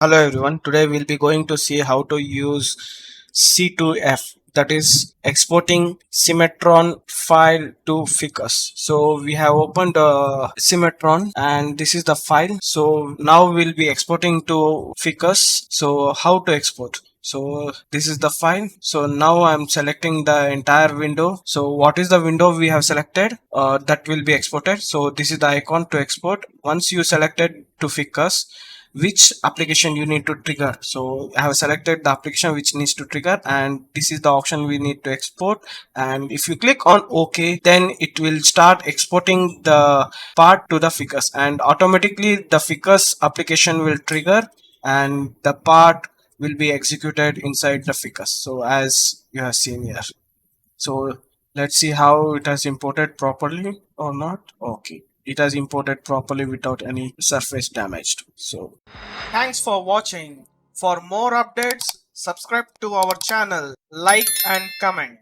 Hello everyone, today we'll be going to see how to use C2F, that is exporting Cimatron file to Fikus. So we have opened Cimatron and this is the file. So now we'll be exporting to Fikus. So how to export? So this is the file. So now I'm selecting the entire window. So what is the window we have selected that will be exported? So this is the icon to export. Once you selected to Fikus, which application you need to trigger. So I have selected the application which needs to trigger, and this is the option we need to export. And if you click on OK, then it will start exporting the part to the Fikus, and automatically the Fikus application will trigger and the part will be executed inside the Fikus. So as you have seen here. So let's see how it has imported properly or not. Okay, it has imported properly without any surface damaged. So thanks for watching. For more updates, subscribe to our channel, like and comment.